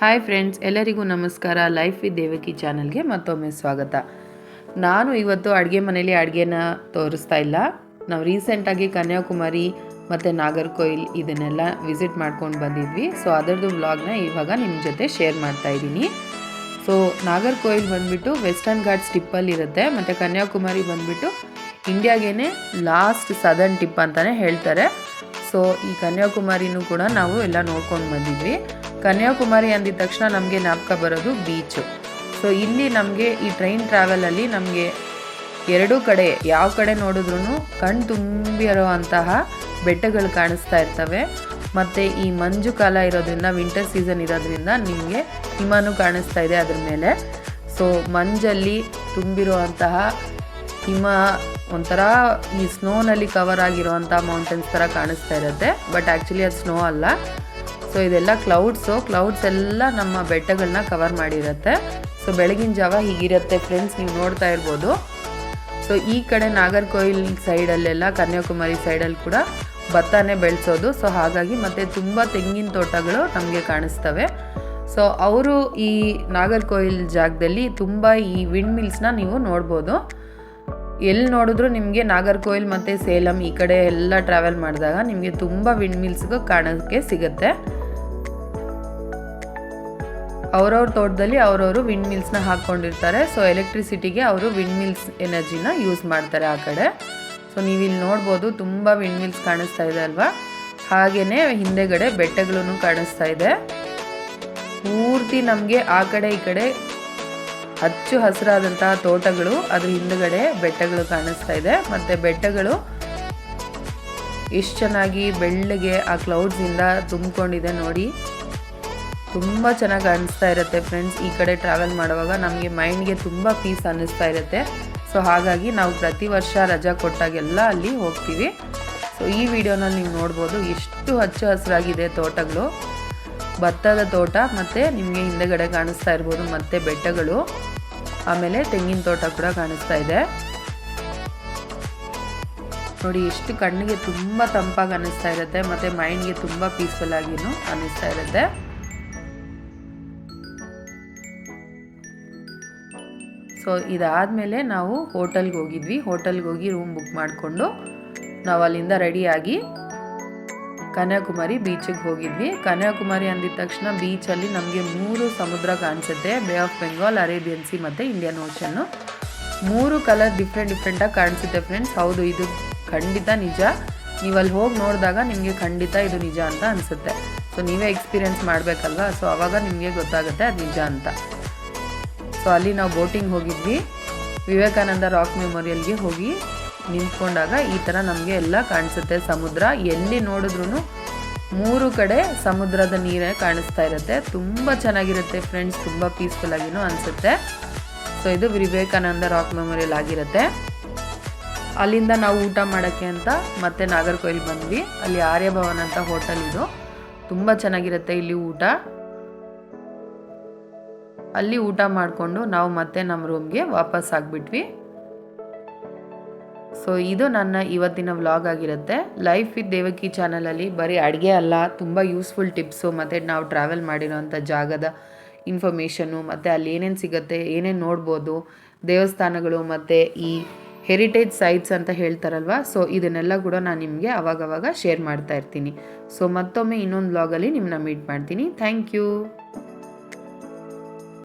Hi friends, ಎಲ್ಲರಿಗೂ ನಮಸ್ಕಾರ. Life with Devaki ಚಾನಲ್ಗೆ ಮತ್ತೊಮ್ಮೆ ಸ್ವಾಗತ. ನಾನು ಇವತ್ತು ಅಡುಗೆ ಮನೇಲಿ ಅಡುಗೆನ ತೋರಿಸ್ತಾ ಇಲ್ಲ. ನಾವು ರೀಸೆಂಟಾಗಿ ಕನ್ಯಾಕುಮಾರಿ ಮತ್ತು ನಾಗರ್ಕೋಯಿಲ್ ಇದನ್ನೆಲ್ಲ ವಿಸಿಟ್ ಮಾಡ್ಕೊಂಡು ಬಂದಿದ್ವಿ. ಸೊ ಅದರದ್ದು ವ್ಲಾಗ್ನ ಇವಾಗ ನಿಮ್ಮ ಜೊತೆ ಶೇರ್ ಮಾಡ್ತಾ ಇದ್ದೀನಿ. ಸೊ ನಾಗರ್ಕೋಯಿಲ್ ಬಂದುಬಿಟ್ಟು ವೆಸ್ಟರ್ನ್ ಘಾಟ್ಸ್ ಟಿಪ್ಪಲ್ಲಿರುತ್ತೆ, ಮತ್ತು ಕನ್ಯಾಕುಮಾರಿ ಬಂದುಬಿಟ್ಟು ಇಂಡಿಯಾಗೇನೆ ಲಾಸ್ಟ್ ಸದರ್ನ್ ಟಿಪ್ ಅಂತಲೇ ಹೇಳ್ತಾರೆ. ಸೊ ಈ ಕನ್ಯಾಕುಮಾರಿನೂ ಕೂಡ ನಾವು ಎಲ್ಲ ನೋಡ್ಕೊಂಡು ಬಂದಿದ್ವಿ. ಕನ್ಯಾಕುಮಾರಿ ಅಂದಿದ ತಕ್ಷಣ ನಮಗೆ ಜ್ಞಾಪಕ ಬರೋದು ಬೀಚು. ಸೊ ಇಲ್ಲಿ ನಮಗೆ ಈ ಟ್ರೈನ್ ಟ್ರಾವೆಲಲ್ಲಿ ನಮಗೆ ಎರಡೂ ಕಡೆ ಯಾವ ಕಡೆ ನೋಡಿದ್ರೂ ಕಣ್ಣು ತುಂಬಿರುವಂತಹ ಬೆಟ್ಟಗಳು ಕಾಣಿಸ್ತಾ ಇರ್ತವೆ. ಮತ್ತು ಈ ಮಂಜು ಕಾಲ ಇರೋದ್ರಿಂದ, ವಿಂಟರ್ ಸೀಸನ್ ಇರೋದ್ರಿಂದ ನಿಮಗೆ ಹಿಮನೂ ಕಾಣಿಸ್ತಾ ಇದೆ ಅದ್ರ ಮೇಲೆ. ಸೊ ಮಂಜಲ್ಲಿ ತುಂಬಿರುವಂತಹ ಹಿಮ ಒಂಥರ ಈ ಸ್ನೋನಲ್ಲಿ ಕವರ್ ಆಗಿರುವಂಥ ಮೌಂಟೇನ್ಸ್ ಥರ ಕಾಣಿಸ್ತಾ ಇರುತ್ತೆ. ಬಟ್ ಆ್ಯಕ್ಚುಲಿ ಅದು ಸ್ನೋ ಅಲ್ಲ. ಸೊ ಇದೆಲ್ಲ ಕ್ಲೌಡ್ಸ್ ಎಲ್ಲ ನಮ್ಮ ಬೆಟ್ಟಗಳನ್ನ ಕವರ್ ಮಾಡಿರುತ್ತೆ. ಸೊ ಬೆಳಗಿನ ಜಾವ ಹೀಗಿರುತ್ತೆ ಫ್ರೆಂಡ್ಸ್, ನೀವು ನೋಡ್ತಾ ಇರ್ಬೋದು. ಸೊ ಈ ಕಡೆ ನಾಗರ್ಕೋಯಿಲ್ ಸೈಡಲ್ಲೆಲ್ಲ, ಕನ್ಯಾಕುಮಾರಿ ಸೈಡಲ್ಲಿ ಕೂಡ ಭತ್ತನೇ ಬೆಳೆಸೋದು. ಸೊ ಹಾಗಾಗಿ ಮತ್ತು ತುಂಬ ತೆಂಗಿನ ತೋಟಗಳು ನಮಗೆ ಕಾಣಿಸ್ತವೆ. ಸೊ ಅವರು ಈ ನಾಗರ್ಕೋಯಿಲ್ ಜಾಗದಲ್ಲಿ ತುಂಬ ಈ ವಿಂಡ್ ಮಿಲ್ಸ್ನ ನೀವು ನೋಡ್ಬೋದು. ಎಲ್ಲಿ ನೋಡಿದ್ರು ನಿಮಗೆ ನಾಗರ್ಕೋಯಿಲ್ ಮತ್ತು ಸೇಲಂ ಈ ಕಡೆ ಎಲ್ಲ ಟ್ರಾವೆಲ್ ಮಾಡಿದಾಗ ನಿಮಗೆ ತುಂಬ ವಿಂಡ್ ಮಿಲ್ಸ್ಗೂ ಕಾಣೋಕ್ಕೆ ಸಿಗುತ್ತೆ. ಅವ್ರವ್ರ ತೋಟದಲ್ಲಿ ಅವರವರು ವಿಂಡ್ ಮಿಲ್ಸ್ನ ಹಾಕ್ಕೊಂಡಿರ್ತಾರೆ. ಸೊ ಎಲೆಕ್ಟ್ರಿಸಿಟಿಗೆ ಅವರು ವಿಂಡ್ ಮಿಲ್ಸ್ ಎನರ್ಜಿನ ಯೂಸ್ ಮಾಡ್ತಾರೆ ಆ ಕಡೆ. ಸೊ ನೀವಿಲ್ಲಿ ನೋಡ್ಬೋದು, ತುಂಬ ವಿಂಡ್ ಮಿಲ್ಸ್ ಕಾಣಿಸ್ತಾ ಇದೆ ಅಲ್ವಾ. ಹಾಗೆಯೇ ಹಿಂದೆಗಡೆ ಬೆಟ್ಟಗಳೂ ಕಾಣಿಸ್ತಾ ಇದೆ. ಪೂರ್ತಿ ನಮಗೆ ಆ ಕಡೆ ಈ ಕಡೆ ಹಚ್ಚು ಹಸಿರಾದಂತಹ ತೋಟಗಳು, ಅದ್ರ ಹಿಂದುಗಡೆ ಬೆಟ್ಟಗಳು ಕಾಣಿಸ್ತಾ ಇದೆ. ಮತ್ತು ಬೆಟ್ಟಗಳು ಎಷ್ಟು ಚೆನ್ನಾಗಿ ಬೆಳ್ಳಗೆ ಆ ಕ್ಲೌಡ್ಸಿಂದ ತುಂಬಿಕೊಂಡಿದೆ ನೋಡಿ. ತುಂಬ ಚೆನ್ನಾಗಿ ಕಾಣಿಸ್ತಾ ಇರುತ್ತೆ ಫ್ರೆಂಡ್ಸ್. ಈ ಕಡೆ ಟ್ರಾವೆಲ್ ಮಾಡುವಾಗ ನಮಗೆ ಮೈಂಡ್ಗೆ ತುಂಬ ಪೀಸ್ ಅನ್ನಿಸ್ತಾ ಇರುತ್ತೆ. ಸೊ ಹಾಗಾಗಿ ನಾವು ಪ್ರತಿ ವರ್ಷ ರಜಾ ಕೊಟ್ಟಾಗೆಲ್ಲ ಅಲ್ಲಿ ಹೋಗ್ತೀವಿ. ಸೊ ಈ ವಿಡಿಯೋನಲ್ಲಿ ನೀವು ನೋಡ್ಬೋದು ಎಷ್ಟು ಹಚ್ಚು ಹಸಿರಾಗಿದೆ ತೋಟಗಳು, ಭತ್ತದ ತೋಟ, ಮತ್ತು ನಿಮಗೆ ಹಿಂದೆಗಡೆ ಕಾಣಿಸ್ತಾ ಇರ್ಬೋದು ಮತ್ತು ಬೆಟ್ಟಗಳು, ಆಮೇಲೆ ತೆಂಗಿನ ತೋಟ ಕೂಡ ಕಾಣಿಸ್ತಾ ಇದೆ ನೋಡಿ. ಎಷ್ಟು ಕಣ್ಣಿಗೆ ತುಂಬ ತಂಪಾಗಿ ಅನ್ನಿಸ್ತಾ ಇರುತ್ತೆ, ಮತ್ತು ಮೈಂಡ್ಗೆ ತುಂಬ ಪೀಸ್ಫುಲ್ ಆಗಿನೂ ಅನ್ನಿಸ್ತಾ ಇರುತ್ತೆ. ಸೊ ಇದಾದಮೇಲೆ ನಾವು ಹೋಟೆಲ್ಗೆ ಹೋಗಿ ರೂಮ್ ಬುಕ್ ಮಾಡಿಕೊಂಡು ನಾವು ಅಲ್ಲಿಂದ ರೆಡಿಯಾಗಿ ಕನ್ಯಾಕುಮಾರಿ ಬೀಚಿಗೆ ಹೋಗಿದ್ವಿ. ಕನ್ಯಾಕುಮಾರಿ ಅಂದಿದ ತಕ್ಷಣ ಬೀಚಲ್ಲಿ ನಮಗೆ 3 ಸಮುದ್ರ ಕಾಣಿಸುತ್ತೆ. Bay of Bengal, Arabian C ಮತ್ತು ಇಂಡಿಯನ್ ಓಷನ್ನು. 3 ಕಲರ್ ಡಿಫ್ರೆಂಟಾಗಿ ಕಾಣಿಸುತ್ತೆ ಫ್ರೆಂಡ್ಸ್. ಹೌದು, ಇದು ಖಂಡಿತ ನಿಜ. ನೀವು ಅಲ್ಲಿ ಹೋಗಿ ನೋಡಿದಾಗ ನಿಮಗೆ ಖಂಡಿತ ಇದು ನಿಜ ಅಂತ ಅನಿಸುತ್ತೆ. ಸೊ ನೀವೇ ಎಕ್ಸ್ಪೀರಿಯೆನ್ಸ್ ಮಾಡಬೇಕಲ್ವಾ. ಸೊ ಆವಾಗ ನಿಮಗೆ ಗೊತ್ತಾಗುತ್ತೆ ಅದು ನಿಜ ಅಂತ. ಸೊ ಅಲ್ಲಿ ನಾವು ಬೋಟಿಂಗ್ ಹೋಗಿದ್ವಿ. ವಿವೇಕಾನಂದ ರಾಕ್ ಮೆಮೋರಿಯಲ್ಗೆ ಹೋಗಿ ನಿಂತ್ಕೊಂಡಾಗ ಈ ಥರ ನಮಗೆ ಎಲ್ಲ ಕಾಣಿಸುತ್ತೆ ಸಮುದ್ರ. ಎಲ್ಲಿ ನೋಡಿದ್ರೂ 3 ಕಡೆ ಸಮುದ್ರದ ನೀರೇ ಕಾಣಿಸ್ತಾ ಇರುತ್ತೆ. ತುಂಬ ಚೆನ್ನಾಗಿರುತ್ತೆ ಫ್ರೆಂಡ್ಸ್, ತುಂಬ ಪೀಸ್ಫುಲ್ ಆಗಿನೂ ಅನಿಸುತ್ತೆ. ಸೊ ಇದು ವಿವೇಕಾನಂದ ರಾಕ್ ಮೆಮೋರಿಯಲ್ ಆಗಿರುತ್ತೆ. ಅಲ್ಲಿಂದ ನಾವು ಊಟ ಮಾಡೋಕ್ಕೆ ಅಂತ ಮತ್ತೆ ನಾಗರ್ಕೋಯಿಲ್ ಬಂದ್ವಿ. ಅಲ್ಲಿ ಆರ್ಯಭವನ್ ಅಂತ ಹೋಟೆಲ್ ಇದು, ತುಂಬ ಚೆನ್ನಾಗಿರುತ್ತೆ ಇಲ್ಲಿ ಊಟ. ಅಲ್ಲಿ ಊಟ ಮಾಡಿಕೊಂಡು ನಾವು ಮತ್ತೆ ನಮ್ಮ ರೂಮ್ಗೆ ವಾಪಸ್ ಆಗಿಬಿಟ್ವಿ. ಸೊ ಇದು ನನ್ನ ಇವತ್ತಿನ ವ್ಲಾಗ್ ಆಗಿರುತ್ತೆ. ಲೈಫ್ ವಿತ್ ದೇವಕಿ ಚಾನಲಲ್ಲಿ ಬರೀ ಅಡುಗೆ ಅಲ್ಲ, ತುಂಬ ಯೂಸ್ಫುಲ್ ಟಿಪ್ಸು, ಮತ್ತು ನಾವು ಟ್ರಾವೆಲ್ ಮಾಡಿರೋಂಥ ಜಾಗದ ಇನ್ಫಾರ್ಮೇಷನ್ನು, ಮತ್ತು ಅಲ್ಲಿ ಏನೇನು ಸಿಗುತ್ತೆ, ಏನೇನು ನೋಡ್ಬೋದು, ದೇವಸ್ಥಾನಗಳು, ಮತ್ತು ಈ ಹೆರಿಟೇಜ್ ಸೈಟ್ಸ್ ಅಂತ ಹೇಳ್ತಾರಲ್ವ. ಸೊ ಇದನ್ನೆಲ್ಲ ಕೂಡ ನಾನು ನಿಮಗೆ ಅವಾಗವಾಗ ಶೇರ್ ಮಾಡ್ತಾ ಇರ್ತೀನಿ. ಸೊ ಮತ್ತೊಮ್ಮೆ ಇನ್ನೊಂದು ವ್ಲಾಗಲ್ಲಿ ನಿಮ್ಮನ್ನ ಮೀಟ್ ಮಾಡ್ತೀನಿ. Thank you.